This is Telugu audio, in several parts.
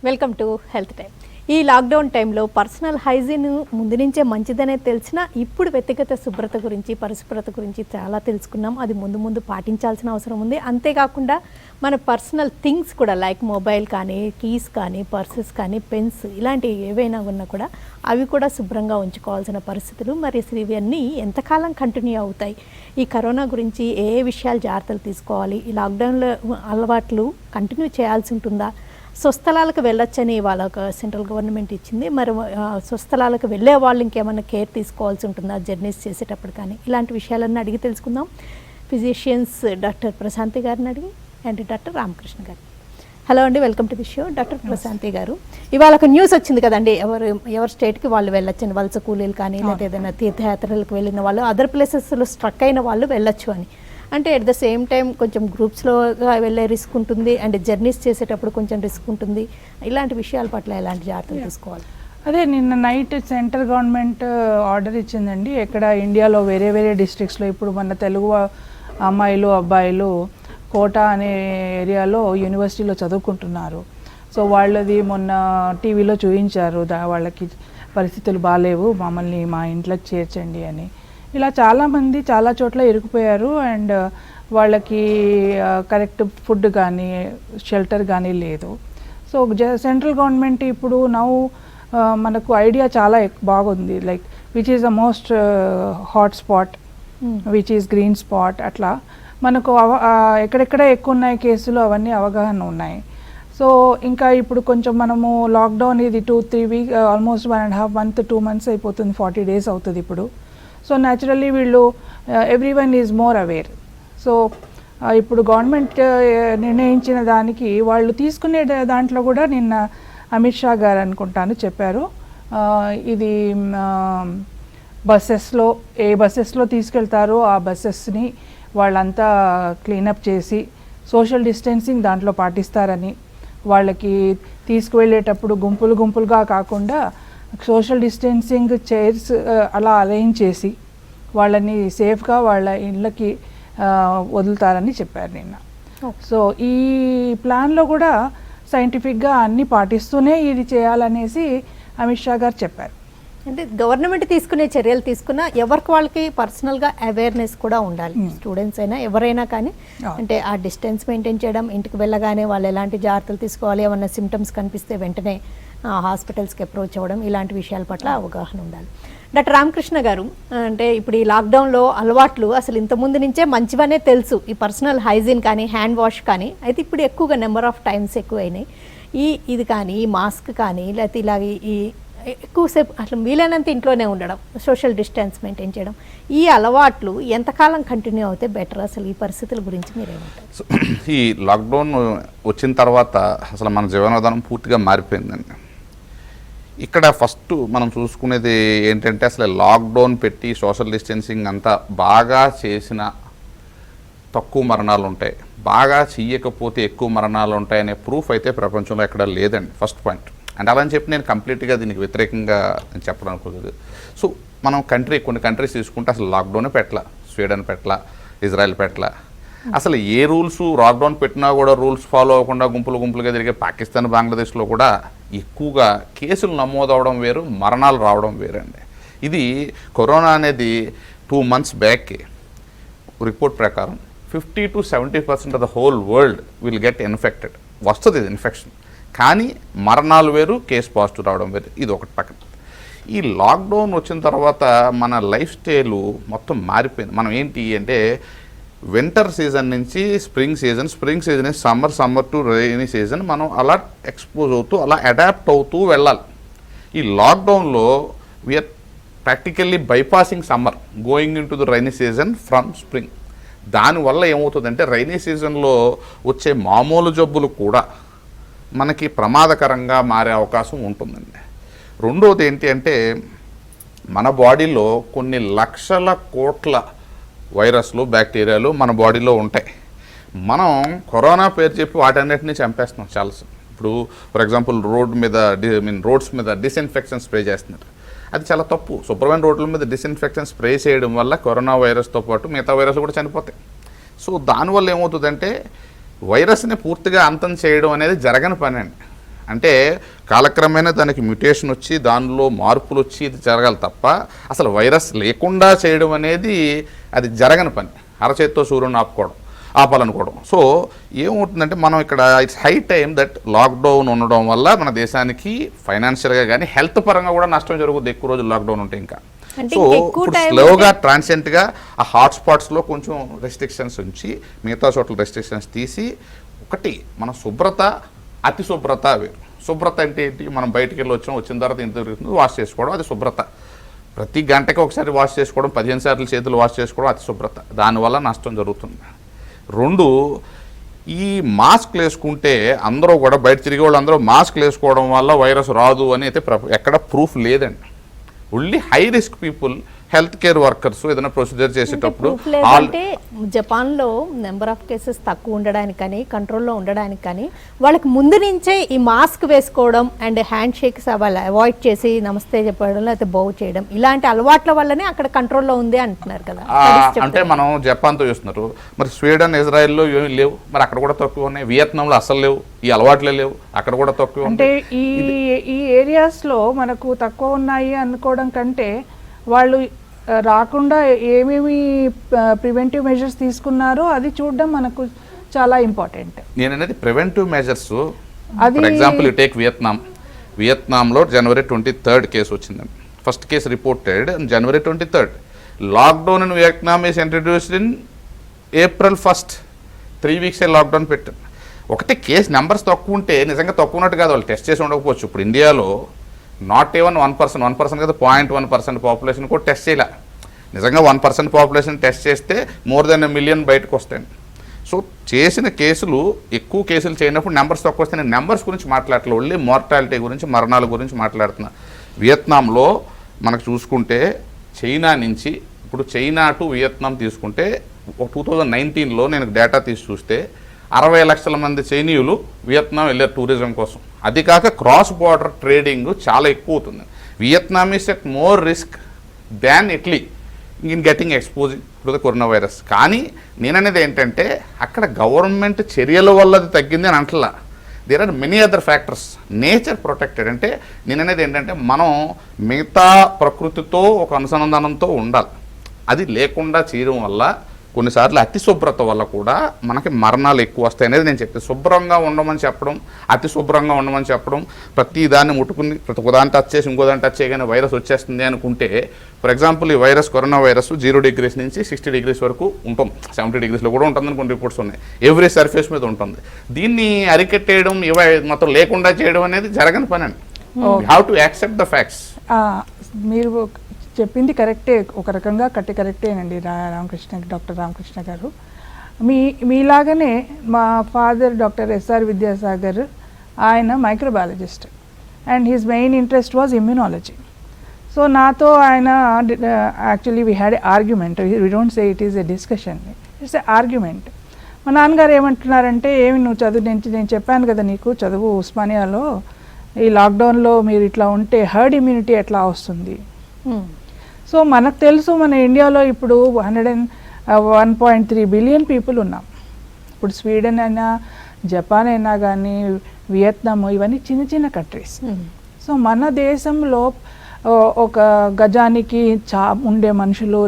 Welcome to health time. ఈ లాక్డౌన్ టైంలో పర్సనల్ హైజీన్ ముందు నుంచే మంచిదనే తెలిసినా ఇప్పుడు వ్యక్తిగత శుభ్రత గురించి పరిశుభ్రత గురించి చాలా తెలుసుకున్నాం. అది ముందు ముందు పాటించాల్సిన అవసరం ఉంది. అంతేకాకుండా మన పర్సనల్ థింగ్స్ కూడా లైక్ మొబైల్ కానీ, కీస్ కానీ, పర్సెస్ కానీ, పెన్స్ ఇలాంటివి ఏవైనా ఉన్నా కూడా అవి కూడా శుభ్రంగా ఉంచుకోవాల్సిన పరిస్థితులు. మరి ఇవన్నీ ఎంతకాలం కంటిన్యూ అవుతాయి? ఈ కరోనా గురించి ఏ విషయాలు జాగ్రత్తలు తీసుకోవాలి? ఈ లాక్డౌన్లో అలవాట్లు కంటిన్యూ చేయాల్సి ఉంటుందా? స్వస్థలాలకు వెళ్ళొచ్చని వాళ్ళకు సెంట్రల్ గవర్నమెంట్ ఇచ్చింది. మరి స్వస్థలాలకు వెళ్ళే వాళ్ళు ఇంకేమైనా కేర్ తీసుకోవాల్సి ఉంటుందా జర్నీస్ చేసేటప్పుడు కానీ? ఇలాంటి విషయాలన్నీ అడిగి తెలుసుకుందాం. ఫిజిషియన్స్ డాక్టర్ ప్రశాంతి గారిని అడిగి అండ్ డాక్టర్ రామకృష్ణ గారు. హలో అండి, welcome to the show. Doctor Prashanthi గారు, ఇవాళ ఒక న్యూస్ వచ్చింది కదండి, ఎవరి స్టేట్కి వాళ్ళు వెళ్ళొచ్చని, వలస కూలీలు కానీ లేదా ఏదైనా తీర్థయాత్రలకు వెళ్ళిన వాళ్ళు, అదర్ ప్లేసెస్లో స్ట్రక్ అయిన వాళ్ళు వెళ్ళొచ్చు అని. అంటే ఎట్ ద సేమ్ టైం కొంచెం గ్రూప్స్లోగా వెళ్ళే రిస్క్ ఉంటుంది అండ్ జర్నీస్ చేసేటప్పుడు కొంచెం రిస్క్ ఉంటుంది. ఇలాంటి విషయాల పట్ల ఎలాంటి జాగ్రత్తలు తీసుకోవాలి? అదే నిన్న నైట్ సెంట్రల్ గవర్నమెంట్ ఆర్డర్ ఇచ్చిందండి. ఇక్కడ ఇండియాలో వేరే వేరే డిస్ట్రిక్ట్స్లో ఇప్పుడు మన తెలుగు అమ్మాయిలు అబ్బాయిలు కోటా అనే ఏరియాలో యూనివర్సిటీలో చదువుకుంటున్నారు. సో వాళ్ళది మొన్న టీవీలో చూపించారు, వాళ్ళకి పరిస్థితులు బాగాలేవు, మమ్మల్ని మా ఇంట్లోకి చేర్చండి అని. ఇలా చాలామంది చాలా చోట్ల ఇరుక్కుపోయారు అండ్ వాళ్ళకి కరెక్ట్ ఫుడ్ కానీ షెల్టర్ కానీ లేదు. సో సెంట్రల్ గవర్నమెంట్ ఇప్పుడు మనకు ఐడియా చాలా బాగుంది, like which is the most hot spot, which is green spot, అట్లా మనకు ఎక్కడెక్కడ ఎక్కువ ఉన్నాయి కేసులు అవన్నీ అవగాహన ఉన్నాయి. సో ఇంకా ఇప్పుడు కొంచెం మనము లాక్డౌన్ ఇది 2-3 వీక్ ఆల్మోస్ట్ 1.5 month 2 months అయిపోతుంది, 40 days అవుతుంది ఇప్పుడు. సో న్యాచురల్లీ వీళ్ళు everyone is more aware. So ఇప్పుడు గవర్నమెంట్ నిర్ణయించిన దానికి వాళ్ళు తీసుకునే దాంట్లో కూడా నిన్న అమిత్ షా గారు అనుకుంటాను చెప్పారు, ఇది బస్సెస్లో ఏ బస్సెస్లో తీసుకెళ్తారో ఆ బస్సెస్ని వాళ్ళంతా క్లీనప్ చేసి సోషల్ డిస్టెన్సింగ్ దాంట్లో పాటిస్తారని, వాళ్ళకి తీసుకువెళ్ళేటప్పుడు గుంపులుగా కాకుండా సోషల్ డిస్టెన్సింగ్ చైర్స్ అలా అరేంజ్ చేసి వాళ్ళని సేఫ్గా వాళ్ళ ఇళ్ళకి వదులుతారని చెప్పారు నిన్న. సో ఈ ప్లాన్లో కూడా సైంటిఫిక్గా అన్నీ పాటిస్తూనే ఇది చేయాలనేసి అమిత్ షా గారు చెప్పారు. అంటే గవర్నమెంట్ తీసుకునే చర్యలు తీసుకున్నా ఎవరికి వాళ్ళకి పర్సనల్గా అవేర్నెస్ కూడా ఉండాలి. స్టూడెంట్స్ అయినా ఎవరైనా కానీ అంటే ఆ డిస్టెన్స్ మెయింటైన్ చేయడం, ఇంటికి వెళ్ళగానే వాళ్ళు ఎలాంటి జాగ్రత్తలు తీసుకోవాలి, ఏమన్నా సిమ్టమ్స్ కనిపిస్తే వెంటనే హాస్పిటల్స్కి అప్రోచ్ అవ్వడం, ఇలాంటి విషయాల పట్ల అవగాహన ఉండాలి. డాక్టర్ రామకృష్ణ గారు, అంటే ఇప్పుడు ఈ లాక్డౌన్లో అలవాట్లు అసలు ఇంతకుముందు నుంచే మంచివనే తెలుసు, ఈ పర్సనల్ హైజీన్ కానీ హ్యాండ్ వాష్ కానీ, అయితే ఇప్పుడు ఎక్కువగా నెంబర్ ఆఫ్ టైమ్స్ ఎక్కువైనాయి. ఇది కానీ ఈ మాస్క్ కానీ లేకపోతే ఇలాగ ఈ ఎక్కువసేపు అట్లా వీలైనంత ఇంట్లోనే ఉండడం, సోషల్ డిస్టెన్స్ మెయింటైన్ చేయడం, ఈ అలవాట్లు ఎంతకాలం కంటిన్యూ అవుతే బెటర్? అసలు ఈ పరిస్థితుల గురించి మీరేమంటారు? ఈ లాక్డౌన్ వచ్చిన తర్వాత అసలు మన జీవన విధానం పూర్తిగా మారిపోయిందండి. ఇక్కడ ఫస్ట్ మనం చూసుకునేది ఏంటంటే, అసలు లాక్డౌన్ పెట్టి సోషల్ డిస్టెన్సింగ్ అంతా బాగా చేసిన తక్కువ మరణాలు ఉంటాయి, బాగా చెయ్యకపోతే ఎక్కువ మరణాలు ఉంటాయనే ప్రూఫ్ అయితే ప్రపంచంలో ఎక్కడ లేదండి, ఫస్ట్ పాయింట్. అండ్ అలా అని చెప్పి నేను కంప్లీట్గా దీనికి వ్యతిరేకంగా నేను చెప్పడం అనుకోలేదు. సో మనం కొన్ని కంట్రీస్ తీసుకుంటే అసలు లాక్డౌన్ పెట్టలా, స్వీడన్ పెట్టలా, ఇజ్రాయెల్ పెట్టలా. అసలు ఏ రూల్స్ లాక్డౌన్ పెట్టినా కూడా రూల్స్ ఫాలో అవ్వకుండా గుంపులుగా తిరిగే పాకిస్తాన్, బంగ్లాదేశ్లో కూడా ఎక్కువగా కేసులు నమోదవడం వేరు, మరణాలు రావడం వేరండి. ఇది కరోనా అనేది 2 months బ్యాక్ రిపోర్ట్ ప్రకారం 50 to 70% of the whole world will get infected, వస్తుంది ఇది ఇన్ఫెక్షన్. కానీ మరణాలు వేరు, కేసు పాజిటివ్ రావడం వేరు. ఇది ఒకటి పక్కన. ఈ లాక్డౌన్ వచ్చిన తర్వాత మన లైఫ్ స్టైల్ మొత్తం మారిపోయింది. మనం ఏంటి అంటే వింటర్ సీజన్ నుంచి స్ప్రింగ్ సీజన్ నుంచి సమ్మర్ టు రైనీ సీజన్ మనం అలా ఎక్స్పోజ్ అవుతూ అలా అడాప్ట్ అవుతూ వెళ్ళాలి. ఈ లాక్డౌన్లో we're practically bypassing summer, going in to the rainy season from spring. దానివల్ల ఏమవుతుందంటే రైనీ సీజన్లో వచ్చే మామూలు జబ్బులు కూడా మనకి ప్రమాదకరంగా మారే అవకాశం ఉంటుందండి. రెండోది ఏంటి అంటే, మన బాడీలో కొన్ని లక్షల కోట్ల వైరస్లు, బ్యాక్టీరియాలు మన బాడీలో ఉంటాయి. మనం కరోనా పేరు చెప్పి వాటన్నిటిని చంపేస్తున్నాం చాలా. ఇప్పుడు ఫర్ ఎగ్జాంపుల్ రోడ్స్ మీద డిస్ఇన్ఫెక్షన్ స్ప్రే చేస్తున్నారు, అది చాలా తప్పు. శుభ్రమైన రోడ్ల మీద డిస్ఇన్ఫెక్షన్ స్ప్రే చేయడం వల్ల కరోనా వైరస్తో పాటు మిగతా వైరస్లు కూడా చనిపోతాయి. సో దానివల్ల ఏమవుతుందంటే వైరస్ని పూర్తిగా అంతం చేయడం అనేది జరగని పని అండి. అంటే కాలక్రమేణా దానికి మ్యుటేషన్ వచ్చి దానిలో మార్పులు వచ్చి ఇది జరగాలి తప్ప అసలు వైరస్ లేకుండా చేయడం అనేది అది జరగని పని. అరచేత్తో సూర్యుని ఆపాలనుకోవడం. సో ఏమవుతుందంటే మనం ఇక్కడ it's high time that lockdown ఉండడం వల్ల మన దేశానికి ఫైనాన్షియల్గా కానీ హెల్త్ పరంగా కూడా నష్టం జరుగుతుంది ఎక్కువ రోజులు లాక్డౌన్ ఉంటే. ఇంకా సో ఇప్పుడు స్లోగా ట్రాన్సెంట్గా ఆ హాట్స్పాట్స్లో కొంచెం రెస్ట్రిక్షన్స్ ఉంచి మిగతా చోట్ల రెస్ట్రిక్షన్స్ తీసి ఒకటి మన శుభ్రత అతి శుభ్రత వేరు. శుభ్రత అంటే ఏంటి, మనం బయటికి వెళ్ళి వచ్చిన తర్వాత ఇంత వాష్ చేసుకోవడం అది శుభ్రత. ప్రతి గంటకి ఒకసారి వాష్ చేసుకోవడం, 15 సార్లు చేతులు వాష్ చేసుకోవడం అతి శుభ్రత. దానివల్ల నష్టం జరుగుతుంది. 2, ఈ మాస్క్ వేసుకుంటే అందరూ కూడా బయట తిరిగే వాళ్ళు అందరూ మాస్క్ వేసుకోవడం వల్ల వైరస్ రాదు అని అయితే ఎక్కడ ప్రూఫ్ లేదండి. Only high risk people, health care workers ఏదైనా ప్రొసీజర్ చేసేటప్పుడు అంటే జపాన్లో నెంబర్ ఆఫ్ కేసెస్ తక్కువ ఉండడానికి కానీ కంట్రోల్లో ఉండడానికి కానీ వాళ్ళకి ముందు నుంచే ఈ మాస్క్ వేసుకోవడం అండ్ హ్యాండ్ షేక్స్ వాళ్ళు అవాయిడ్ చేసి నమస్తే చెప్పడం లేకపోతే బౌ చేయడం ఇలాంటి అలవాట్ల వల్లనే అక్కడ కంట్రోల్లో ఉంది అంటున్నారు కదా. అంటే మనం జపాన్తో చూస్తున్నారు, మరి స్వీడన్, ఇజ్రాయెల్లో ఏమి లేవు, మరి అక్కడ కూడా తక్కువ ఉన్నాయి. వియత్నాంలో అసలు లేవు, ఈ అలవాట్లే లేవు, అక్కడ కూడా తక్కువ. అంటే ఈ ఏరియాస్లో మనకు తక్కువ ఉన్నాయి అనుకోవడం కంటే వాళ్ళు రాకుండా ఏమేమి ప్రివెంటివ్ మెజర్స్ తీసుకున్నారో అది చూడడం మనకు చాలా ఇంపార్టెంట్. నేను అనేది preventive measures. For example you take వియత్నాంలో January 23rd కేసు వచ్చిందండి. First case reported January 23rd. Lockdown in Vietnam is introduced in April 1st. 3 weeks lockdown పెట్టారు. ఒకటి కేసు నెంబర్స్ తక్కువ ఉంటే నిజంగా తక్కువ ఉన్నట్టు కాదు, వాళ్ళు టెస్ట్ చేసి ఉండకపోవచ్చు. ఇప్పుడు ఇండియాలో నాట్ ఈవెన్ 1% కదా 0.1% పాపులేషన్ కూడా టెస్ట్ చేయలే. నిజంగా 1% పాపులేషన్ టెస్ట్ చేస్తే మోర్ దెన్ 1 million బయటకు వస్తాయండి. సో చేసిన కేసులు ఎక్కువ కేసులు చేయనప్పుడు నెంబర్స్ తక్కువ వస్తే నేను నెంబర్స్ గురించి మాట్లాడలేదు, ఓన్లీ మార్టాలిటీ గురించి, మరణాల గురించి మాట్లాడుతున్నా. వియత్నాంలో మనకు చూసుకుంటే చైనా నుంచి, ఇప్పుడు చైనా టు వియత్నాం తీసుకుంటే 2019లో నేను డేటా తీసి చూస్తే 60 లక్షల మంది చైనీయులు వియత్నాం వెళ్ళారు టూరిజం కోసం. అది కాక క్రాస్ బార్డర్ ట్రేడింగ్ చాలా ఎక్కువ అవుతుంది. Vietnam is at more risk than Italy in getting exposing to the corona virus. కానీ నేననేది ఏంటంటే అక్కడ గవర్నమెంట్ చర్యల వల్ల అది తగ్గింది అని అంటలా. There are many other factors. Nature protected. అంటే నేననేది ఏంటంటే మనం మిగతా ప్రకృతితో ఒక అనుసంధానంతో ఉండాలి. అది లేకుండా చేయడం వల్ల కొన్నిసార్లు అతి శుభ్రత వల్ల కూడా మనకి మరణాలు ఎక్కువ వస్తాయి అనేది నేను చెప్తాను. శుభ్రంగా ఉండమని చెప్పడం, అతి శుభ్రంగా ఉండమని చెప్పడం, ప్రతి దాన్ని ముట్టుకుని ప్రతి ఒకదాన్ని టచ్ చేసి ఇంకోదాన్ని టచ్ చేయగానే వైరస్ వచ్చేస్తుంది అనుకుంటే, ఫర్ ఎగ్జాంపుల్ ఈ వైరస్, కరోనా వైరస్ 0 degrees నుంచి 60 degrees వరకు ఉంటుంది, 70 degreesలో కూడా ఉంటుందని కొన్ని రిపోర్ట్స్ ఉన్నాయి. ఎవ్రీ సర్ఫేస్ మీద ఉంటుంది. దీన్ని అరికట్టేయడం, మొత్తం లేకుండా చేయడం అనేది జరగని పని అండి. You have to accept the facts. మీరు చెప్పింది కరెక్టే, ఒక రకంగా కరెక్టేనండి డాక్టర్ రామకృష్ణ గారు. మీలాగానే మా ఫాదర్ డాక్టర్ SR విద్యాసాగర్, ఆయన microbiologist and his main interest was immunology. So నాతో ఆయన actually we had a argument. We don't say it is a discussion, it's a argument. మా నాన్నగారు ఏమంటున్నారంటే, ఏమి నువ్వు చదువు, నేను చెప్పాను కదా నీకు చదువు ఉస్మానియాలో, ఈ లాక్డౌన్లో మీరు ఇట్లా ఉంటే హర్డ్ ఇమ్యూనిటీ ఎట్లా వస్తుంది. సో మనకు తెలుసు మన ఇండియాలో ఇప్పుడు 101.3 బిలియన్ పీపుల్ ఉన్నాం. ఇప్పుడు స్వీడన్ అయినా, జపాన్ అయినా కానీ, వియత్నాం, ఇవన్నీ చిన్న చిన్న కంట్రీస్. సో మన దేశంలో ఒక గజానికి ఉండే మనుషులు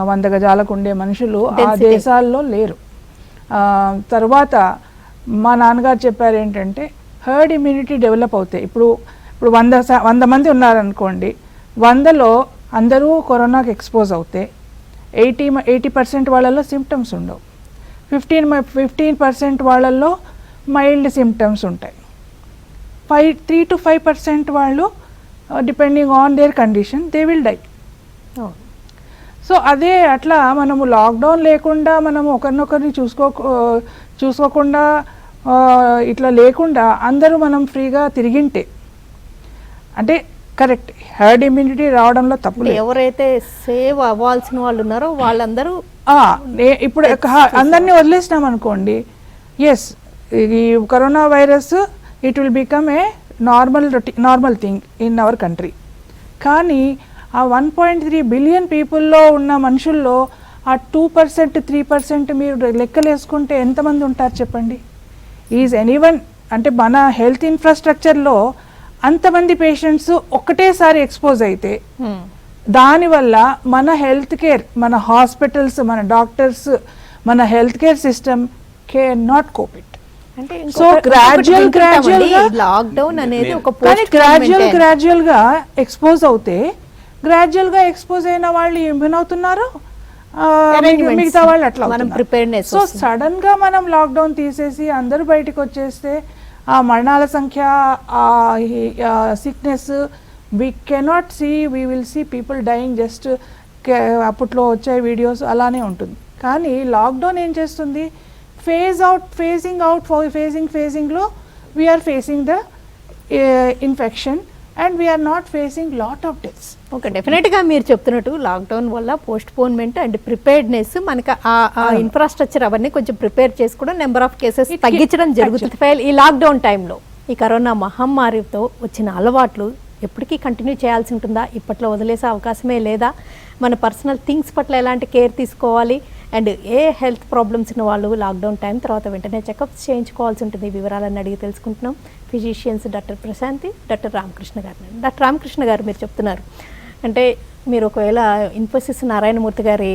100 గజాలకు ఉండే మనుషులు ఆ దేశాల్లో లేరు. తర్వాత మా నాన్నగారు చెప్పారు ఏంటంటే, హర్డ్ ఇమ్యూనిటీ డెవలప్ అవుతాయి. ఇప్పుడు 100 మంది ఉన్నారనుకోండి, 100లో అందరూ కరోనాకి ఎక్స్పోజ్ అవుతే 80% వాళ్ళల్లో సిమ్టమ్స్ ఉండవు, 15% వాళ్ళల్లో మైల్డ్ సిమ్టమ్స్ ఉంటాయి, 3 to 5% వాళ్ళు depending on their condition they will die. So అదే అట్లా మనము లాక్డౌన్ లేకుండా మనము ఒకరినొకరిని చూసుకోకుండా ఇట్లా లేకుండా అందరూ మనం ఫ్రీగా తిరిగింటే, అంటే కరెక్ట్ హర్డ్ ఇమ్యూనిటీ రావడంలో తప్పు. ఎవరైతే సేవ్ అవ్వాల్సిన వాళ్ళు ఉన్నారో వాళ్ళందరూ ఇప్పుడు అందరినీ వదిలేసినాం అనుకోండి, ఎస్ ఈ corona virus it will become a normal thing in our country. కానీ ఆ 1.3 బిలియన్ పీపుల్లో ఉన్న మనుషుల్లో ఆ 2%, 3% మీరు లెక్కలు వేసుకుంటే ఎంతమంది ఉంటారు చెప్పండి. ఈజ్ ఎనీవన్ అంటే మన హెల్త్ ఇన్ఫ్రాస్ట్రక్చర్లో అంతమంది పేషెంట్స్ ఒక్కటేసారి ఎక్స్పోజ్ అయితే దానివల్ల మన హెల్త్ కేర్, మన హాస్పిటల్స్, మన డాక్టర్స్, మన health care system can not cope it. అంటే సో గ్రాడ్యువల్ లాక్డౌన్ అనేది ఒక గ్రాడ్యువల్ గా ఎక్స్పోజ్ అవుతే గ్రాడ్యువల్ గా ఎక్స్పోజ్ అయిన వాళ్ళు ఏమవుతున్నారు, మిగతా వాళ్ళు అట్లా. సో సడన్ గా మనం లాక్డౌన్ తీసేసి అందరూ బయటకు వచ్చేస్తే ఆ మరణాల సంఖ్య, ఆ sickness we cannot see, we will see people dying just. అప్పట్లో వచ్చే వీడియోస్ అలానే ఉంటుంది. కానీ లాక్డౌన్ ఏం చేస్తుంది, ఫేజింగ్లో we are facing the infection and we are not facing lot of deaths. Okay, డెఫినెట్గా మీరు చెప్తున్నట్టు లాక్డౌన్ వల్ల పోస్ట్పోన్మెంట్ అండ్ ప్రిపేర్డ్నెస్ మనకి ఆ ఇన్ఫ్రాస్ట్రక్చర్ అవన్నీ కొంచెం ప్రిపేర్ చేసుకోవడం, నెంబర్ ఆఫ్ కేసెస్ తగ్గించడం జరుగుతుంది. ఈ లాక్డౌన్ టైంలో ఈ కరోనా మహమ్మారితో వచ్చిన అలవాట్లు ఎప్పటికీ కంటిన్యూ చేయాల్సి ఉంటుందా, ఇప్పట్లో వదిలేసే అవకాశమే లేదా, మన పర్సనల్ థింగ్స్ పట్ల ఎలాంటి కేర్ తీసుకోవాలి, అండ్ ఏ హెల్త్ ప్రాబ్లమ్స్ ఉన్న వాళ్ళు లాక్డౌన్ టైం తర్వాత వెంటనే చెకప్స్ చేయించుకోవాల్సి ఉంటుంది, వివరాలను అడిగి తెలుసుకుంటున్నాం. Physicians doctor Prashanthi, doctor Ramakrishna గారు. డాక్టర్ రామకృష్ణ గారు, మీరు చెప్తున్నారు అంటే మీరు ఒకవేళ ఇన్ఫోసిస్ నారాయణమూర్తి గారి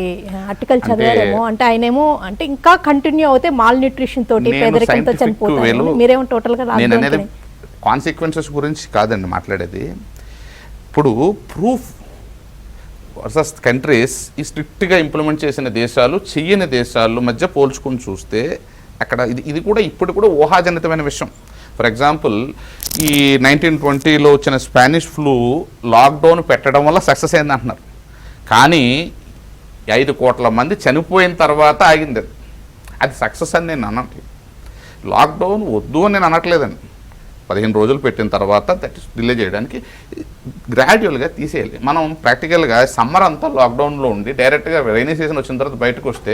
ఆర్టికల్ చదివారేమో, అంటే ఆయనేమో అంటే ఇంకా కంటిన్యూ అవుతే మాల్ న్యూట్రిషన్ తోటి పేదరికంతో చనిపోతారు, మీరేమో టోటల్గా లాక్డౌన్ కాన్సిక్వెన్సెస్ గురించి కాదండి మాట్లాడేది. ఇప్పుడు ప్రూఫ్ వర్సెస్ కంట్రీస్ ఈ స్ట్రిక్ట్గా ఇంప్లిమెంట్ చేసిన దేశాలు, చెయ్యని దేశాలు మధ్య పోల్చుకొని చూస్తే అక్కడ ఇది కూడా ఇప్పుడు కూడా ఊహాజనితమైన విషయం. ఫర్ ఎగ్జాంపుల్, ఈ 1920లో వచ్చిన స్పానిష్ ఫ్లూ లాక్డౌన్ పెట్టడం వల్ల సక్సెస్ అయింది అంటున్నారు. కానీ 5 కోట్ల మంది చనిపోయిన తర్వాత ఆగింది. అది సక్సెస్ అని నేను అనట్లేదు. లాక్డౌన్ వద్దు అని నేను అనట్లేదండి. 15 రోజులు పెట్టిన తర్వాత దట్ ఇస్ డిలే చేయడానికి గ్రాడ్యువల్గా తీసేయాలి. మనం ప్రాక్టికల్గా సమ్మర్ అంతా లాక్డౌన్లో ఉండి డైరెక్ట్గా రైనీ సీజన్ వచ్చిన తర్వాత బయటకు వస్తే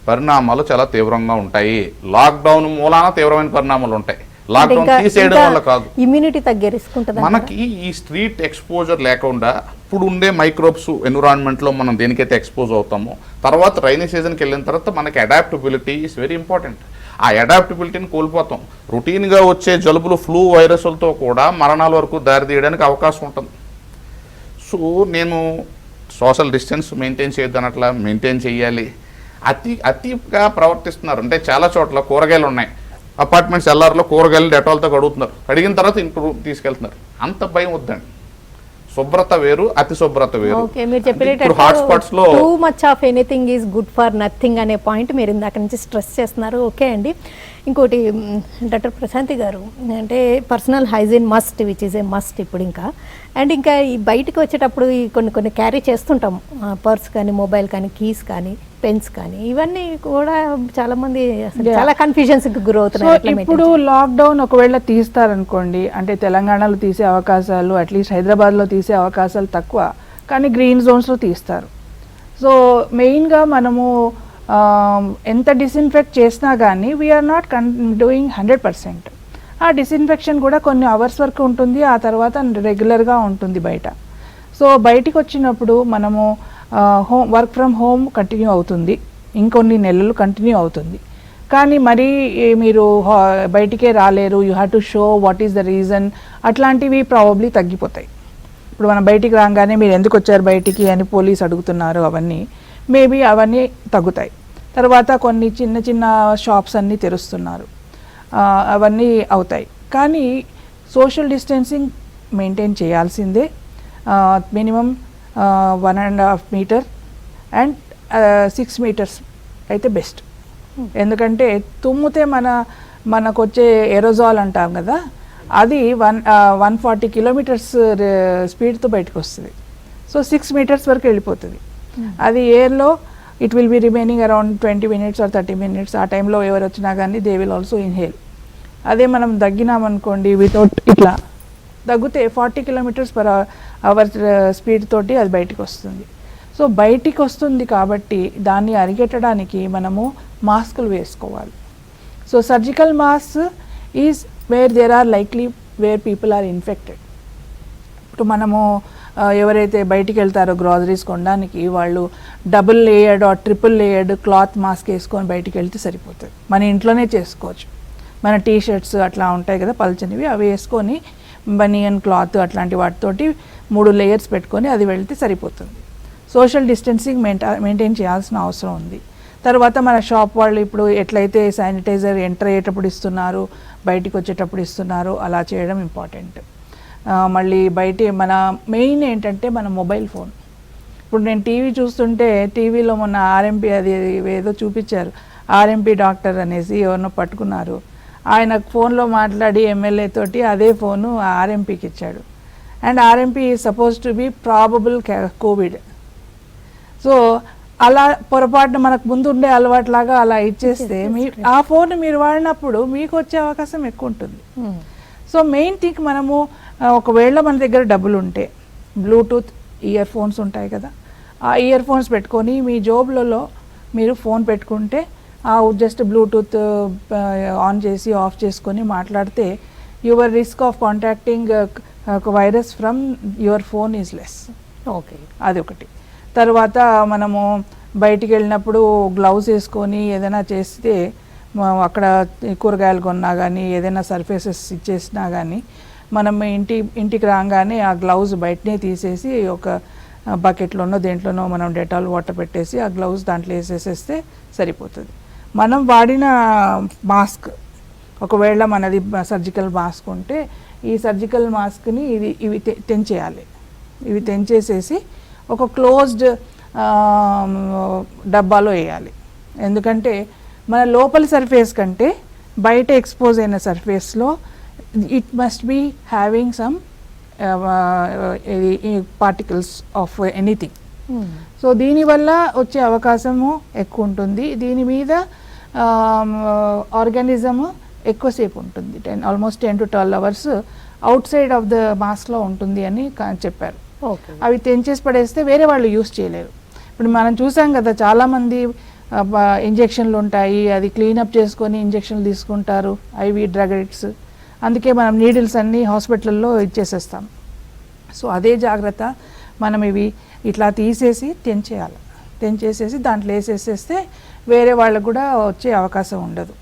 పరిణామాలు చాలా తీవ్రంగా ఉంటాయి. లాక్డౌన్ మూలాన తీవ్రమైన పరిణామాలు ఉంటాయి, లాక్డౌన్ తీసేయడం వల్ల కాదు. ఇమ్యూనిటీ తగ్గే రిస్క్ ఉంటుంది. మనకి ఈ స్ట్రీట్ ఎక్స్పోజర్ లేకుండా ఇప్పుడు ఉండే మైక్రోబ్స్ ఎన్విరాన్మెంట్లో మనం దేనికైతే ఎక్స్పోజ్ అవుతామో, తర్వాత రైనీ సీజన్కి వెళ్ళిన తర్వాత మనకి అడాప్టబిలిటీ ఈస్ వెరీ ఇంపార్టెంట్. ఆ అడాప్టబిలిటీని కోల్పోతాం. రొటీన్గా వచ్చే జలుబులు, ఫ్లూ వైరస్లతో కూడా మరణాల వరకు దారితీయడానికి అవకాశం ఉంటుంది. సో నేను సోషల్ డిస్టెన్స్ మెయింటైన్ చేయొద్దనట్లా, మెయింటైన్ చేయాలి. అతిగా ప్రవర్తిస్తున్నారు. అంటే చాలా చోట్ల కూరగాయలు ఉన్నాయి, అపార్ట్మెంట్స్ ఎల్ఆర్లో కూరగాయలు డెటాల్తో కడుగుతున్నారు, కడిగిన తర్వాత ఇంట్లో తీసుకెళ్తున్నారు. అంత భయం వద్దండి. శుభ్రత వేరు, అతి శుభ్రత వేరు. ఓకే, మీరు చెప్పేటట్టు హాట్ స్పాట్స్ లో too much of anything is good for nothing అనే పాయింట్ మీరు ఇందాక నుంచి స్ట్రెస్ చేస్తున్నారు. ఓకే అండి. ఇంకోటి డాక్టర్ ప్రశాంతి గారు, అంటే personal hygiene must, which is a must ఇప్పుడు ఇంకా. అండ్ ఇంకా ఈ బయటకు వచ్చేటప్పుడు ఈ కొన్ని క్యారీ చేస్తుంటాం, పర్స్ కానీ, మొబైల్ కానీ, కీస్ కానీ, పెన్స్ కానీ, ఇవన్నీ కూడా చాలా మంది చాలా కన్ఫ్యూజన్స్కి గురవుతున్నారు. ఇప్పుడు లాక్డౌన్ ఒకవేళ తీస్తారనుకోండి, అంటే తెలంగాణలో తీసే అవకాశాలు, అట్లీస్ట్ హైదరాబాద్లో తీసే అవకాశాలు తక్కువ, కానీ గ్రీన్ జోన్స్లో తీస్తారు. సో మెయిన్గా మనము ఎంత డిస్ఇన్ఫెక్ట్ చేసినా కానీ వీఆర్ నాట్ డూయింగ్ 100%. ఆ డిస్ఇన్ఫెక్షన్ కూడా కొన్ని అవర్స్ వరకు ఉంటుంది, ఆ తర్వాత రెగ్యులర్గా ఉంటుంది బయట. సో బయటికి వచ్చినప్పుడు మనము వర్క్ ఫ్రమ్ హోమ్ కంటిన్యూ అవుతుంది, ఇంకొన్ని నెలలు కంటిన్యూ అవుతుంది. కానీ మరీ మీరు బయటికే రాలేరు, you have to show what is the reason, అట్లాంటివి ప్రాబబ్లీ తగ్గిపోతాయి. ఇప్పుడు మనం బయటికి రాగానే మీరు ఎందుకు వచ్చారు బయటికి అని పోలీస్ అడుగుతున్నారు, అవన్నీ మేబీ అవన్నీ తగ్గుతాయి. తర్వాత కొన్ని చిన్న చిన్న షాప్స్ అన్నీ తెరుస్తున్నారు, అవన్నీ అవుతాయి. కానీ సోషల్ డిస్టెన్సింగ్ మెయింటైన్ చేయాల్సిందే. మినిమం 1.5 మీటర్ అండ్ 6 మీటర్స్ అయితే బెస్ట్. ఎందుకంటే తుమ్మితే మనకు వచ్చే ఎరోజాల్ అంటాం కదా, అది 140 కిలోమీటర్స్ స్పీడ్తో బయటకు వస్తుంది. సో 6 మీటర్స్ వరకు వెళ్ళిపోతుంది. అది ఎయిర్లో it will be remaining around 20 minutes or 30 minutes. ఆ టైంలో ఎవరు వచ్చినా కానీ దే విల్ ఆల్సో ఇన్హేల్. అదే మనం దగ్గినామనుకోండి, వితౌట్ ఇట్లా దగ్గితే 40 km/h స్పీడ్ తోటి అది బయటికి వస్తుంది. సో బయటికి వస్తుంది కాబట్టి దాన్ని అరికట్టడానికి మనము మాస్కులు వేసుకోవాలి. So surgical mask is where there are likely where people are infected. ఇప్పుడు మనము ఎవరైతే బయటికి వెళ్తారో గ్రాసరీస్ కొనడానికి, వాళ్ళు double layered or triple layered cloth mask వేసుకొని బయటికి వెళ్తే సరిపోతుంది. మన ఇంట్లోనే చేసుకోవచ్చు. మన టీ షర్ట్స్ అట్లా ఉంటాయి కదా పల్చనివి, అవి వేసుకొని బనియన్ క్లాత్ అట్లాంటి వాటితోటి 3 లేయర్స్ పెట్టుకొని అది వెళ్తే సరిపోతుంది. సోషల్ డిస్టెన్సింగ్ మెయింటైన్ చేయాల్సిన అవసరం ఉంది. తర్వాత మన షాప్ వాళ్ళు ఇప్పుడు ఎట్లయితే శానిటైజర్ ఎంటర్ అయ్యేటప్పుడు ఇస్తున్నారు, బయటికి వచ్చేటప్పుడు ఇస్తున్నారు, అలా చేయడం ఇంపార్టెంట్. మళ్ళీ బయట మన మెయిన్ ఏంటంటే మన మొబైల్ ఫోన్. ఇప్పుడు నేను టీవీ చూస్తుంటే టీవీలో మొన్న ఆర్ఎంపీ అది ఏదో చూపించారు, ఆర్ఎంపీ డాక్టర్ అనేసి ఎవరినో పట్టుకున్నారు. ఆయన ఫోన్లో మాట్లాడి ఎమ్మెల్యే తోటి అదే ఫోను ఆర్ఎంపీకి ఇచ్చాడు. And RMP suppose to be probable Covid. So అలా పొరపాటున మనకు ముందు ఉండే అలవాట్లాగా అలా ఇచ్చేస్తే ఆ ఫోన్ మీరు వాడినప్పుడు మీకు వచ్చే అవకాశం ఎక్కువ ఉంటుంది. సో మెయిన్ థింగ్ మనము ఒకవేళ మన దగ్గర డబ్బులు ఉంటే బ్లూటూత్ ఇయర్ ఫోన్స్ ఉంటాయి కదా, ఆ ఇయర్ ఫోన్స్ పెట్టుకొని మీ జోబులలో మీరు ఫోన్ పెట్టుకుంటే జస్ట్ బ్లూటూత్ ఆన్ చేసి ఆఫ్ చేసుకొని మాట్లాడితే your risk of contacting virus from your phone is less. Okay, అదొకటి. తర్వాత మనము బయటికి వెళ్ళినప్పుడు గ్లౌస్ వేసుకొని ఏదైనా చేస్తే అక్కడ కూరగాయలు కొన్నా కానీ ఏదైనా సర్ఫేసెస్ ఇచ్చేసినా కానీ మనం ఇంటికి రాగానే ఆ గ్లౌజ్ బయటనే తీసేసి ఒక బకెట్లోనో దేంట్లోనో మనం డెటాల్ వాటర్ పెట్టేసి ఆ గ్లౌజ్ దాంట్లో వేసేసేస్తే సరిపోతుంది. మనం వాడిన మాస్క్, ఒకవేళ మనది సర్జికల్ మాస్క్ ఉంటే ఈ సర్జికల్ మాస్క్ని ఇవి తెంచేయాలి. ఇవి తెంచేసేసి ఒక క్లోజ్డ్ డబ్బాలో వేయాలి. ఎందుకంటే మన లోపలి సర్ఫేస్ కంటే బయట ఎక్స్పోజ్ అయిన సర్ఫేస్లో it must be having some particles of anything. So దీనివల్ల వచ్చే అవకాశము ఎక్కువ ఉంటుంది. దీని మీద ఆర్గానిజము ఎక్కువసేపు ఉంటుంది, almost 10 to 12 hours outside of the మాస్క్లో ఉంటుంది అని చెప్పారు. అవి తెంచేసి పడేస్తే వేరే వాళ్ళు యూస్ చేయలేరు. ఇప్పుడు మనం చూసాం కదా, చాలామంది ఇంజెక్షన్లు ఉంటాయి, అది క్లీనప్ చేసుకొని ఇంజెక్షన్లు తీసుకుంటారు, ఐవి డ్రగ్ అడిక్ట్స్. అందుకే మనం నీడిల్స్ అన్నీ హాస్పిటల్లో ఇచ్చేసేస్తాం. సో అదే జాగ్రత్త, మనం ఇవి ఇట్లా తీసేసి తెంచేసేసి దాంట్లో వేసేసేస్తే వేరే వాళ్ళకు కూడా వచ్చే అవకాశం ఉండదు.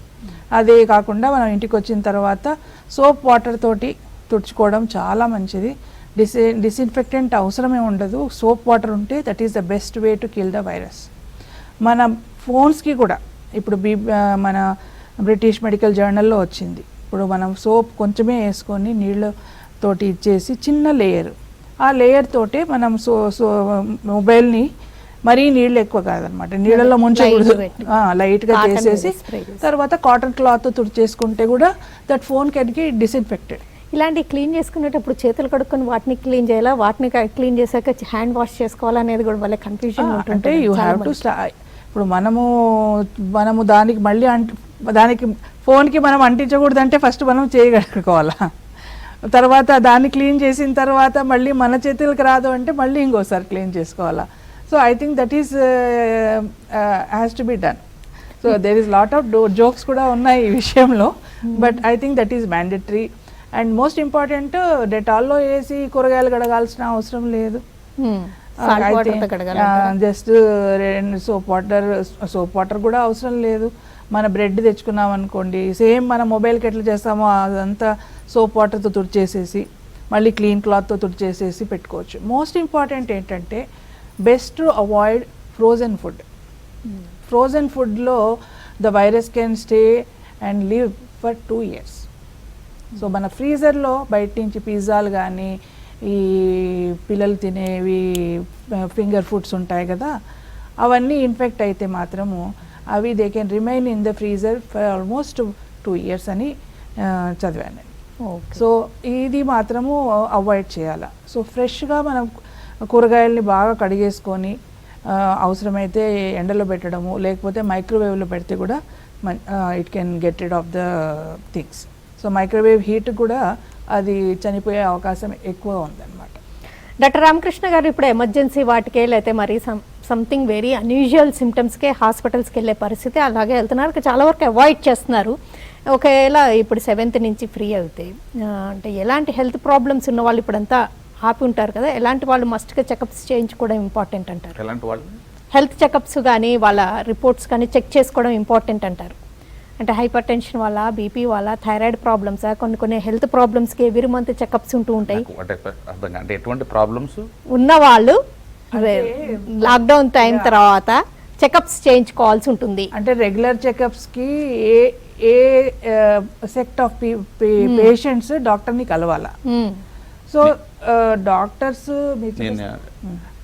అదే కాకుండా మనం ఇంటికి వచ్చిన తర్వాత సోప్ వాటర్ తోటి తుడుచుకోవడం చాలా మంచిది. డిస్ఇన్ఫెక్టెంట్ అవసరమే ఉండదు. సోప్ వాటర్ ఉంటే that is the best way to kill the virus. మన ఫోన్స్కి కూడా ఇప్పుడు మన బ్రిటిష్ మెడికల్ జర్నల్లో వచ్చింది. ఇప్పుడు మనం సోప్ కొంచెమే వేసుకొని నీళ్ళతోటి ఇచ్చేసి చిన్న లేయర్, ఆ లేయర్ తోటే మనం మొబైల్ని మరీ నీళ్ళు ఎక్కువ కాదనమాట, నీళ్ళలో ముంచకూడదు, లైట్గా చేసేసి తర్వాత కాటన్ క్లాత్ తుడిచేసుకుంటే కూడా that phone can get disinfected. ఇలాంటి క్లీన్ చేసుకునేటప్పుడు చేతులు కడుక్కొని వాటిని క్లీన్ చేయాలా, వాటిని క్లీన్ చేశాక హ్యాండ్ వాష్ చేసుకోవాలనేది కూడా వాళ్ళ కన్ఫ్యూజన్ ఉంటుంది. అంటే యూ హ్యావ్ టు ఇప్పుడు మనము దానికి మళ్ళీ దానికి ఫోన్కి మనం అంటించకూడదంటే ఫస్ట్ మనం చేయగలుగుకోవాలా, తర్వాత దాన్ని క్లీన్ చేసిన తర్వాత మళ్ళీ మన చేతులకు రాదు అంటే మళ్ళీ ఇంకోసారి క్లీన్ చేసుకోవాలా. So I think that is has to be done. So there is lot of jokes కూడా ఉన్నాయి ఈ విషయంలో, but I think that is mandatory. And most important, డెటాల్లో వేసి కూరగాయలు కడగాల్సిన అవసరం లేదు. జస్ట్ సోప్ వాటర్ కూడా అవసరం లేదు. మన బ్రెడ్ తెచ్చుకున్నాం అనుకోండి, సేమ్ మన మొబైల్కి ఎట్లా చేస్తామో అదంతా సోప్ వాటర్తో తుడిచేసేసి మళ్ళీ క్లీన్ క్లాత్తో తుడిచేసేసి పెట్టుకోవచ్చు. మోస్ట్ ఇంపార్టెంట్ ఏంటంటే best to avoid frozen food. Frozen ఫుడ్లో the virus can stay and live for 2 years. So మన ఫ్రీజర్లో బయట నుంచి పిజ్జాలు కానీ ఈ పిల్లలు తినేవి ఫింగర్ ఫుడ్స్ ఉంటాయి కదా, అవన్నీ ఇన్ఫెక్ట్ అయితే మాత్రము అవి they can remain in the freezer for almost 2 years అని చదివాను. సో ఇది మాత్రము అవాయిడ్ చేయాలి. సో ఫ్రెష్గా మనం కూరగాయల్ని బాగా కడిగేసుకొని అవసరమైతే ఎండలో పెట్టడము, లేకపోతే మైక్రోవేవ్లో పెడితే కూడా it can get rid of the things. So microwave heat కూడా అది చనిపోయే అవకాశం ఎక్కువ ఉందన్నమాట. డాక్టర్ రామకృష్ణ గారు, ఇప్పుడు ఎమర్జెన్సీ వాటికే లేకపోతే మరి సంథింగ్ వెరీ అన్యూజువల్ సిమ్టమ్స్కే హాస్పిటల్స్కి వెళ్ళే పరిస్థితి అలాగే వెళ్తున్నారు, చాలా వరకు అవాయిడ్ చేస్తున్నారు. ఒకవేళ ఇప్పుడు 7th నుంచి ఫ్రీ అవుతాయి అంటే ఎలాంటి హెల్త్ ప్రాబ్లమ్స్ ఉన్న వాళ్ళు ఇప్పుడంతా ఆపి ఉంటారు కదా, ఎలాంటి వాళ్ళు మస్ట్గా చెకప్స్ చేయించుకోవడం ఇంపార్టెంట్ అంటారు? ఎలాంటి వాళ్ళు హెల్త్ చెకప్స్ కానీ వాళ్ళ రిపోర్ట్స్ కానీ చెక్ చేసుకోవడం ఇంపార్టెంట్ అంటారు. అంటే హైపర్ టెన్షన్ వల్ల, బీపీ వల్ల, థైరాయిడ్ ప్రాబ్లమ్స్, కొన్ని హెల్త్ ప్రాబ్లమ్స్కి ఎవ్రీ మంత్ చెకప్స్ ఉంటూ ఉంటాయి. అంటే అర్థం కాదు. అంటే ఎటువంటి ప్రాబ్లమ్స్ ఉన్నవాళ్ళు లాక్డౌన్ టైం తర్వాత చెకప్స్ చేయించుకోవాల్సి ఉంటుంది. అంటే రెగ్యులర్ చెకప్స్కి ఏ ఏ సెక్ట్ ఆఫ్ పేషెంట్స్ డాక్టర్ని కలవాలా. సో డాక్టర్స్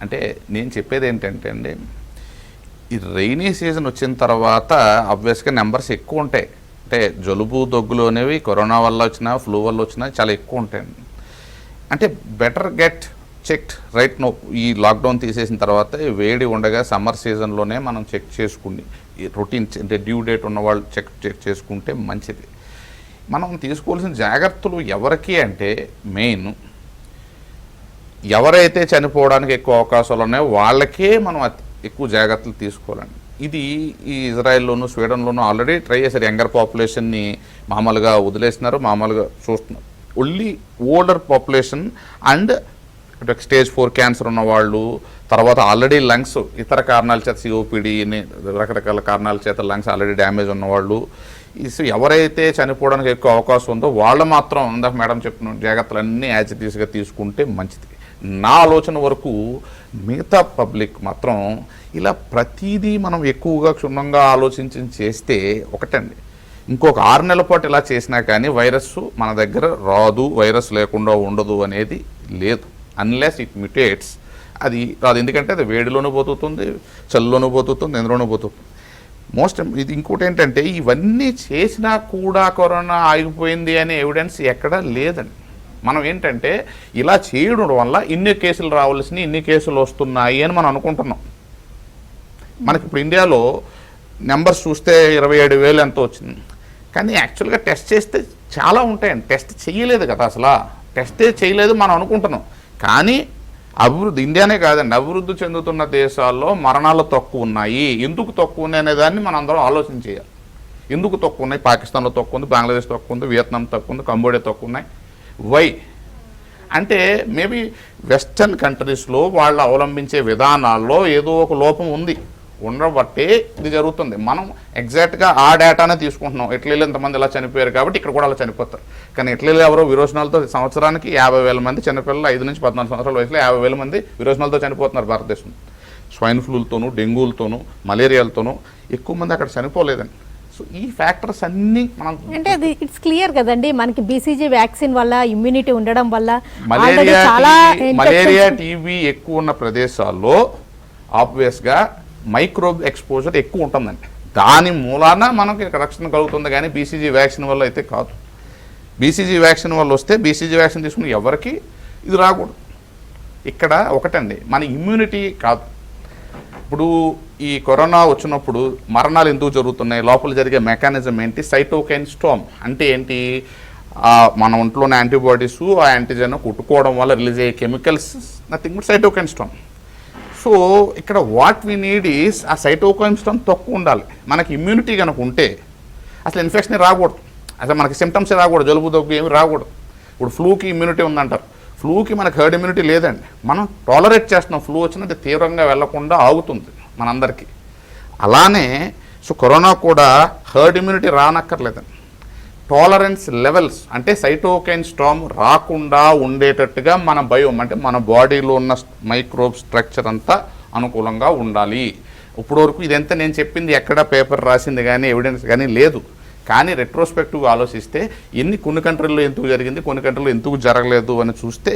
అంటే నేను చెప్పేది ఏంటంటే అండి, ఈ రైనీ సీజన్ వచ్చిన తర్వాత ఆబ్వియస్గా నెంబర్స్ ఎక్కువ ఉంటాయి. అంటే జలుబు దగ్గులు అనేవి కరోనా వల్ల వచ్చినా, ఫ్లూ వల్ల వచ్చినా చాలా ఎక్కువ ఉంటాయండి. అంటే better get checked right no. ఈ లాక్డౌన్ తీసేసిన తర్వాత వేడి ఉండగా సమ్మర్ సీజన్లోనే మనం చెక్ చేసుకుని రొటీన్ అంటే డ్యూ డేట్ ఉన్న వాళ్ళు చెక్ చేసుకుంటే మంచిది. మనం తీసుకోవాల్సిన జాగ్రత్తలు ఎవరికి అంటే మెయిన్ ఎవరైతే చనిపోవడానికి ఎక్కువ అవకాశాలు ఉన్నాయో వాళ్ళకే మనం ఎక్కువ జాగ్రత్తలు తీసుకోవాలండి. ఇది ఈ ఇజ్రాయెల్లోను, స్వీడన్లోనూ ఆల్రెడీ ట్రై చేశారు. యంగర్ పాపులేషన్ని మామూలుగా వదిలేస్తున్నారు, మామూలుగా చూస్తున్నారు. Only older population and stage 4 cancer ఉన్నవాళ్ళు, తర్వాత ఆల్రెడీ లంగ్స్ ఇతర కారణాల చేత సిఓపిడి రకరకాల కారణాల చేత లంగ్స్ ఆల్రెడీ డ్యామేజ్ ఉన్నవాళ్ళు, ఎవరైతే చనిపోవడానికి ఎక్కువ అవకాశం ఉందో వాళ్ళు మాత్రం ఇందాక మేడం చెప్పిన జాగ్రత్తలన్నీ యాజ్ ఇట్ ఈస్గా తీసుకుంటే మంచిది. నా ఆలోచన వరకు మిగతా పబ్లిక్ మాత్రం ఇలా ప్రతిదీ మనం ఎక్కువగా క్షుణ్ణంగా ఆలోచించి చేస్తే ఒకటండి, ఇంకొక 6 నెలల పాటు ఇలా చేసినా కానీ వైరస్ మన దగ్గర రాదు, వైరస్ లేకుండా ఉండదు అనేది లేదు. అన్లెస్ ఇట్ మ్యూటేట్స్ అది రాదు. ఎందుకంటే అది వేడిలోనూ పోతుంది, చలిలోనూ పోతుంది, ఎందులోనూ పోతుంది. ఇది ఇంకోటి ఏంటంటే ఇవన్నీ చేసినా కూడా కరోనా ఆగిపోయింది అనే ఎవిడెన్స్ ఎక్కడా లేదండి. మనం ఏంటంటే ఇలా చేయడం వల్ల ఇన్ని కేసులు రావాల్సినవి ఇన్ని కేసులు వస్తున్నాయి అని మనం అనుకుంటున్నాం. మనకి ఇప్పుడు ఇండియాలో నెంబర్స్ చూస్తే 27,000 ఎంతో వచ్చింది. కానీ యాక్చువల్గా టెస్ట్ చేస్తే చాలా ఉంటాయండి. టెస్ట్ చేయలేదు కదా, అసలు టెస్టే చేయలేదు మనం అనుకుంటున్నాం. కానీ అభివృద్ధి ఇండియానే కాదండి, అభివృద్ధి చెందుతున్న దేశాల్లో మరణాలు తక్కువ ఉన్నాయి. ఎందుకు తక్కువ ఉన్నాయి అనే దాన్ని మనం అందరం ఆలోచన చేయాలి. ఎందుకు తక్కువ ఉన్నాయి? పాకిస్తాన్లో తక్కువ ఉంది, బంగ్లాదేశ్ తక్కువ ఉంది, వియత్నాం తక్కువ ఉంది, కంబోడియా తక్కువ ఉన్నాయి. వై అంటే మేబీ వెస్టర్న్ కంట్రీస్లో వాళ్ళు అవలంబించే విధానాల్లో ఏదో ఒక లోపం ఉంది, ఉండబట్టే ఇది జరుగుతుంది. మనం ఎగ్జాక్ట్గా ఆ డేటానే తీసుకుంటున్నాం. ఇటలీలో ఇంతమంది ఇలా చనిపోయారు కాబట్టి ఇక్కడ కూడా అలా చనిపోతారు. కానీ ఇటలీలో ఎవరో విరోచనాలతో సంవత్సరానికి 50,000 మంది చిన్నపిల్లలు 5 నుంచి 14 సంవత్సరాల వయసులో 50,000 మంది విరోచనాలతో చనిపోతున్నారు భారతదేశం. స్వైన్ ఫ్లూలతోనూ, డెంగూలతోనూ, మలేరియాలతోనూ ఎక్కువ మంది అక్కడ చనిపోలేదండి. సో ఈ ఫ్యాక్టర్స్ అన్నీ మనం అంటే అది ఇట్స్ క్లియర్ కదండి. మనకి బీసీజీ వ్యాక్సిన్ వల్ల ఇమ్యూనిటీ ఉండడం వల్ల మలేరియా టీబీ ఎక్కువ ఉన్న ప్రదేశాల్లో ఆబ్వియస్గా మైక్రోబ్ ఎక్స్పోజర్ ఎక్కువ ఉంటుందండి. దాని మూలాన మనకి రక్షణ కలుగుతుంది, కానీ బీసీజీ వ్యాక్సిన్ వల్ల అయితే కాదు. బీసీజీ వ్యాక్సిన్ వల్ల వస్తే బీసీజీ వ్యాక్సిన్ తీసుకుని ఎవరికి ఇది రాకూడదు. ఇక్కడ ఒకటండి, మన ఇమ్యూనిటీ కాదు. ఇప్పుడు ఈ కరోనా వచ్చినప్పుడు మరణాలు ఎందుకు జరుగుతున్నాయి, లోపల జరిగే మెకానిజం ఏంటి? సైటోకైన్ స్టార్మ్ అంటే ఏంటి? మన ఒంట్లోని యాంటీబాడీస్ ఆ యాంటీజెన్ కొట్టుకోవడం వల్ల రిలీజ్ అయ్యే chemicals nothing but cytokine Storm. So ఇక్కడ వాట్ వీ నీడ్ ఈస్ ఆ సైటోకైన్ స్టార్మ్ తక్కువ ఉండాలి. మనకి ఇమ్యూనిటీ కనుక ఉంటే అసలు ఇన్ఫెక్షన్ రాకూడదు, అసలు మనకి సిమ్టమ్స్ రాకూడదు, జలుబు దగ్గు ఏమి రాకూడదు. ఇప్పుడు ఫ్లూకి ఇమ్యూనిటీ ఉందంటారు, ఫ్లూకి మనకు హర్డ్ ఇమ్యూనిటీ లేదండి. మనం టాలరేట్ చేస్తున్నాం, ఫ్లూ వచ్చినది తీవ్రంగా వెళ్లకుండా ఆగుతుంది మనందరికీ. అలానే సో కరోనా కూడా హర్డ్ ఇమ్యూనిటీ రానక్కర్లేదండి. టాలరెన్స్ లెవెల్స్ అంటే సైటోకైన్ స్టార్మ్ రాకుండా ఉండేటట్టుగా మన బయోమ్ అంటే మన బాడీలో ఉన్న మైక్రోబ్ స్ట్రక్చర్ అంతా అనుకూలంగా ఉండాలి. ఇప్పుడు వరకు ఇదంతా నేను చెప్పింది ఎక్కడ పేపర్ రాసింది కానీ ఎవిడెన్స్ కానీ లేదు. కానీ రెట్రోస్పెక్టివ్గా ఆలోచిస్తే కొన్ని కంట్రీల్లో ఎందుకు జరిగింది, కొన్ని కంట్రీల్లో ఎందుకు జరగలేదు అని చూస్తే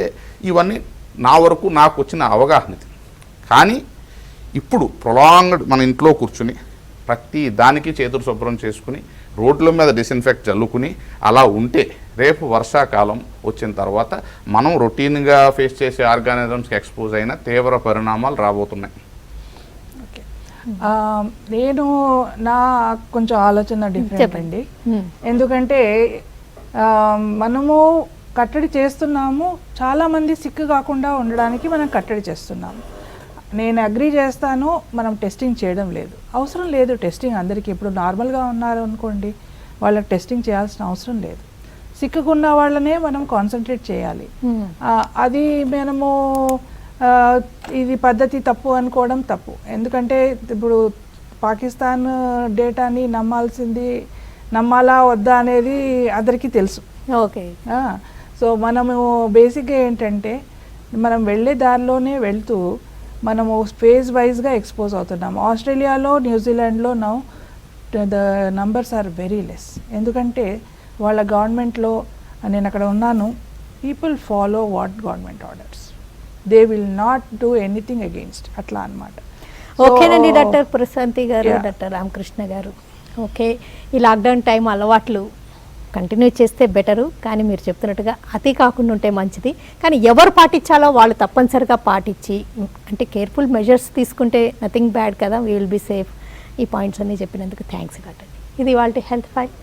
ఇవన్నీ నా వరకు నాకు వచ్చిన అవగాహన. కానీ ఇప్పుడు ప్రొలాంగ్డ్ మన ఇంట్లో కూర్చుని ప్రతి దానికి చేతులు శుభ్రం చేసుకుని రోడ్ల మీద డిస్ఇన్ఫెక్ట్ చల్లుకుని అలా ఉంటే రేపు వర్షాకాలం వచ్చిన తర్వాత మనం రొటీన్గా ఫేస్ చేసే ఆర్గానిజమ్స్కి ఎక్స్పోజ్ అయిన తీవ్ర పరిణామాలు రాబోతున్నాయి. నేను నా కొంచెం ఆలోచన డిఫరెంట్ అండి. ఎందుకంటే మనము కట్టడి చేస్తున్నాము, చాలామంది సిక్ కాకుండా ఉండడానికి మనం కట్టడి చేస్తున్నాము. నేను అగ్రీ చేస్తాను, మనం టెస్టింగ్ చేయడం లేదు, అవసరం లేదు టెస్టింగ్. అందరికీ ఇప్పుడు నార్మల్గా ఉన్నారు అనుకోండి, వాళ్ళకి టెస్టింగ్ చేయాల్సిన అవసరం లేదు. సిక్కుకున్న వాళ్ళనే మనం కాన్సన్ట్రేట్ చేయాలి. అది మనము ఇది పద్ధతి తప్పు అనుకోవడం తప్పు. ఎందుకంటే ఇప్పుడు పాకిస్తాన్ డేటాని నమ్మాలా వద్దా అనేది అందరికీ తెలుసు. ఓకే. సో మనము బేసిక్గా ఏంటంటే మనం వెళ్ళే దారిలోనే వెళ్తూ మనము ఫేజ్ వైజ్గా ఎక్స్పోజ్ అవుతున్నాము. ఆస్ట్రేలియాలో, న్యూజిలాండ్లో now the numbers are very less. ఎందుకంటే వాళ్ళ గవర్నమెంట్లో నేను అక్కడ ఉన్నాను, people follow what government orders, they will not do anything against అట్లా అనమాట. ఓకేనండి డాక్టర్ ప్రశాంతి గారు, డాక్టర్ రామకృష్ణ గారు. ఓకే, ఈ లాక్డౌన్ టైం అలవాట్లు కంటిన్యూ చేస్తే బెటరు, కానీ మీరు చెప్తున్నట్టుగా అతి కాకుండా ఉంటే మంచిది. కానీ ఎవరు పాటించాలో వాళ్ళు తప్పనిసరిగా పాటించి, అంటే కేర్ఫుల్ మెజర్స్ తీసుకుంటే నథింగ్ బ్యాడ్ కదా, వీ విల్ బీ సేఫ్. ఈ పాయింట్స్ అన్నీ చెప్పినందుకు థ్యాంక్స్ డాక్టర్. ఇది వాళ్ళ హెల్త్ ఫైల్.